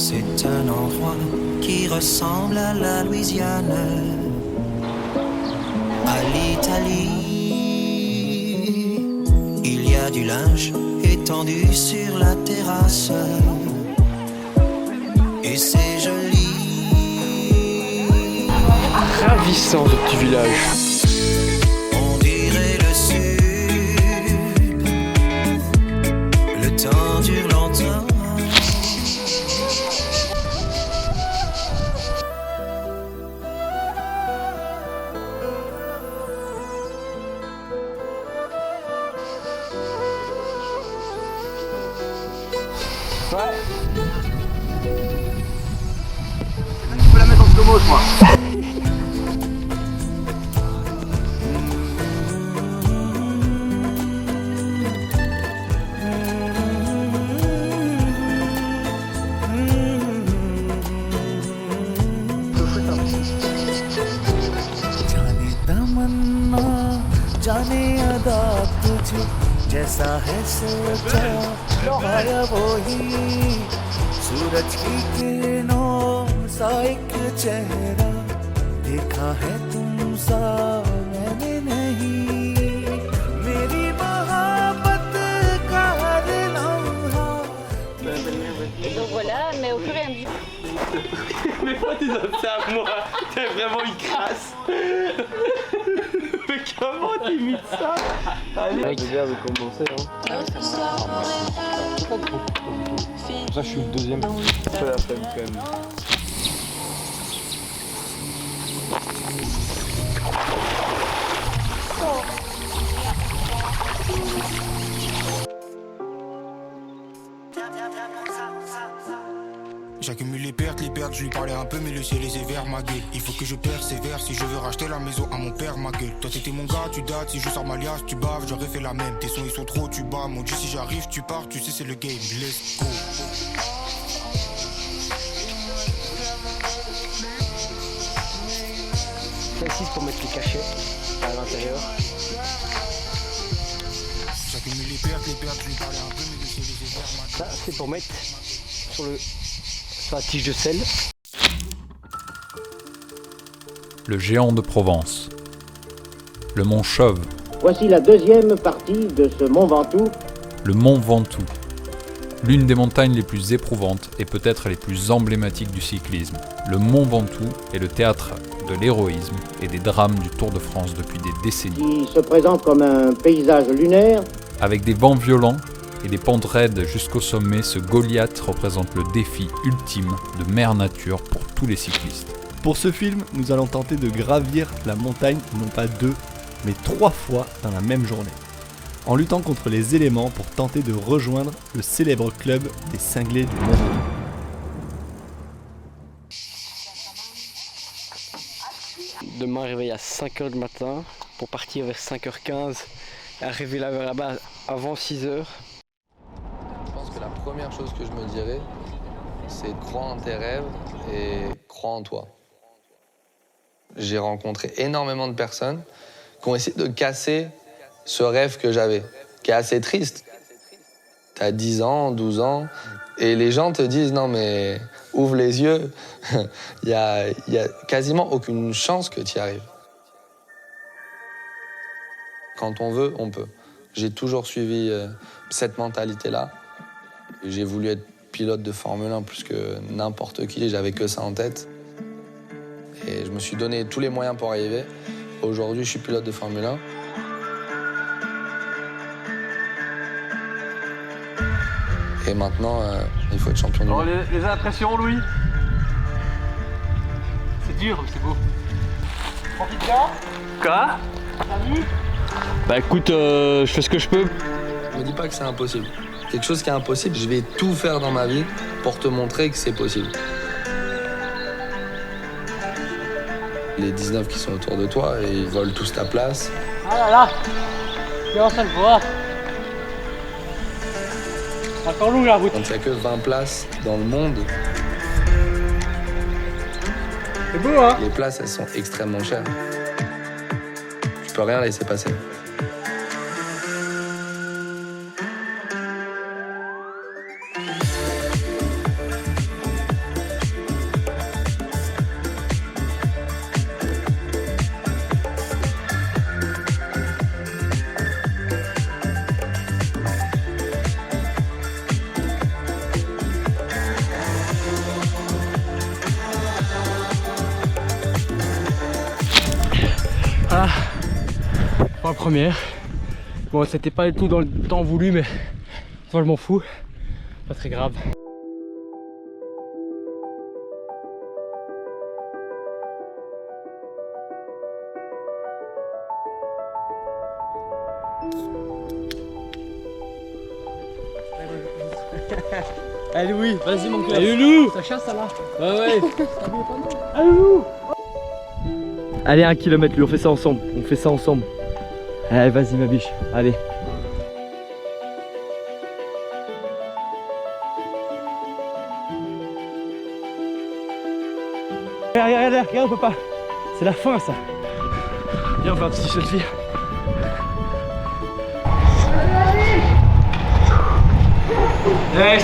C'est un endroit qui ressemble à la Louisiane, à l'Italie. Il y a du linge étendu sur la terrasse et c'est joli. Ravissant ce petit village. On dirait le sud, le temps dure longtemps. Ouais. Je peux la mettre en slow-mo, moi. जाने तमन्ना जाने अदा तुझे जैसा है सोचा पाया वही सूरज की किरणों सा एक चेहरा देखा है तुम सा मैंने नहीं मेरी मोहब्बत का लम्हा. Donc voilà, mais au fur et à mesure. Mais pourquoi tu donnes ça à moi? T'es vraiment une crasse. Mais comment t'imites ça? Allez, déjà de commencer. Ça, je suis le deuxième. C'est la flemme quand même. J'accumule les pertes, je lui parlais un peu mais le ciel est sévère ma gueule. Il faut que je persévère si je veux racheter la maison à mon père ma gueule. Toi t'étais mon gars, tu dates, si je sors ma liasse, tu baves, j'aurais fait la même. Tes sons ils sont trop, tu bats, mon dieu si j'arrive, tu pars, tu sais c'est le game, let's go. Ça ici c'est pour mettre les cachets à l'intérieur. J'accumule les pertes, je lui parlais un peu mais le ciel est sévère ma gueule. Ça c'est pour mettre sur la tige de sel. Le géant de Provence. Le mont Chauve. Voici la deuxième partie de ce mont Ventoux. Le mont Ventoux. L'une des montagnes les plus éprouvantes et peut-être les plus emblématiques du cyclisme. Le mont Ventoux est le théâtre de l'héroïsme et des drames du Tour de France depuis des décennies. Qui se présente comme un paysage lunaire. Avec des vents violents et des pentes raides jusqu'au sommet, ce Goliath représente le défi ultime de mère nature pour tous les cyclistes. Pour ce film, nous allons tenter de gravir la montagne, non pas 2, mais 3 fois dans la même journée, en luttant contre les éléments pour tenter de rejoindre le célèbre club des cinglés du Mont Ventoux. Demain, réveil à 5h du matin pour partir vers 5h15 et arriver là-bas avant 6h. Je pense que la première chose que je me dirais, c'est crois en tes rêves et crois en toi. J'ai rencontré énormément de personnes qui ont essayé de casser ce rêve que j'avais, qui est assez triste. T'as 10 ans, 12 ans, et les gens te disent « Non mais ouvre les yeux, il y a quasiment aucune chance que tu y arrives. » Quand on veut, on peut. J'ai toujours suivi cette mentalité-là. J'ai voulu être pilote de Formule 1 plus que n'importe qui, j'avais que ça en tête. Et je me suis donné tous les moyens pour arriver. Aujourd'hui, je suis pilote de Formule 1. Et maintenant, il faut être champion du monde. Les impressions, Louis? C'est dur, mais c'est beau. Profite bien. Quoi? Bah écoute, je fais ce que je peux. Ne me dis pas que c'est impossible. Quelque chose qui est impossible, je vais tout faire dans ma vie pour te montrer que c'est possible. Les 19 qui sont autour de toi, ils volent tous ta place. Ah là là, comment ça le voit? Encore lourd la route. Quand il n'y a que 20 places dans le monde, C'est beau, hein? les places, elles sont extrêmement chères. Tu peux rien laisser passer. Voilà, pour la première. Bon, c'était pas du tout dans le temps voulu, mais moi je m'en fous, pas très grave. Allez Louis, vas-y mon cœur. Allez Loulou. Ça chasse ça là. Ouais ouais. Allez Loulou. Allez 1 kilomètre lui, on fait ça ensemble. On fait ça ensemble. Allez vas-y ma biche, allez. Regarde papa. C'est la fin ça. Viens on fait un petit selfie. Ouais.